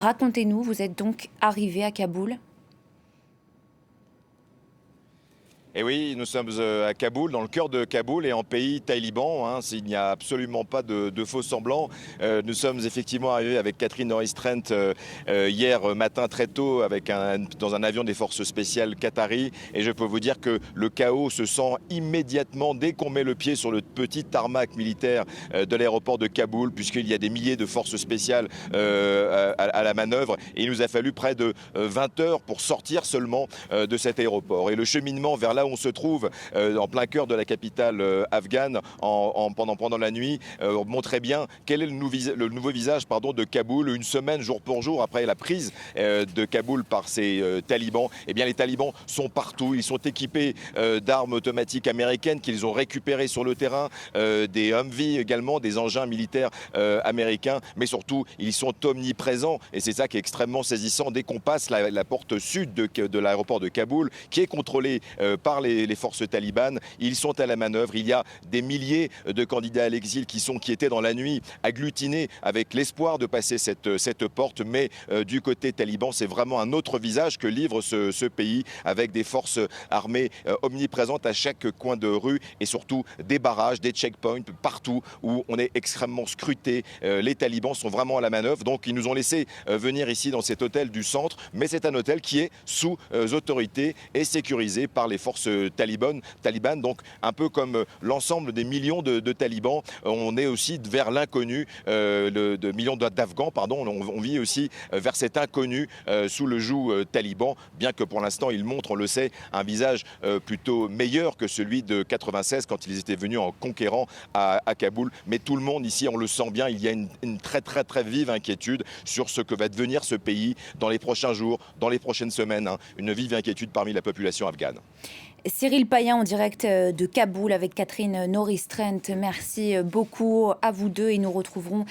Racontez-nous, vous êtes donc arrivé à Kaboul? Et oui, nous sommes à Kaboul, dans le cœur de Kaboul et en pays taliban. Il n'y a absolument pas de faux semblants. Nous sommes effectivement arrivés avec Catherine Norris-Trent hier matin très tôt dans un avion des forces spéciales qatari. Et je peux vous dire que le chaos se sent immédiatement dès qu'on met le pied sur le petit tarmac militaire de l'aéroport de Kaboul, puisqu'il y a des milliers de forces spéciales à la manœuvre. Et il nous a fallu près de 20 heures pour sortir seulement de cet aéroport. Et le cheminement vers là où on se trouve, en plein cœur de la capitale afghane, pendant la nuit, montrait bien quel est le nouveau visage de Kaboul. Une semaine, jour pour jour, après la prise de Kaboul par ces talibans, eh bien, les talibans sont partout. Ils sont équipés d'armes automatiques américaines qu'ils ont récupérées sur le terrain, des Humvee également, des engins militaires américains, mais surtout, ils sont omniprésents. Et c'est ça qui est extrêmement saisissant. Dès qu'on passe la porte sud de l'aéroport de Kaboul, qui est contrôlée par les forces talibanes, ils sont à la manœuvre. Il y a des milliers de candidats à l'exil qui étaient dans la nuit agglutinés avec l'espoir de passer cette porte. Mais du côté taliban, c'est vraiment un autre visage que livre ce pays, avec des forces armées omniprésentes à chaque coin de rue et surtout des barrages, des checkpoints partout où on est extrêmement scruté. Les talibans sont vraiment à la manœuvre. Donc ils nous ont laissé venir ici dans cet hôtel du centre, mais c'est un hôtel qui est sous autorité et sécurisé par les forces talibanes. Donc un peu comme l'ensemble des millions de talibans, on est aussi vers l'inconnu, de millions d'Afghans, pardon, on vit aussi vers cet inconnu sous le joug taliban, bien que pour l'instant il montre, on le sait, un visage plutôt meilleur que celui de 96 quand ils étaient venus en conquérant à Kaboul. Mais tout le monde ici, on le sent bien, il y a une très très très vive inquiétude sur ce que va devenir ce pays dans les prochains jours, dans les prochaines semaines, une vive inquiétude parmi la population afghane. Cyril Payen en direct de Kaboul avec Catherine Norris-Trent. Merci beaucoup à vous deux et nous retrouverons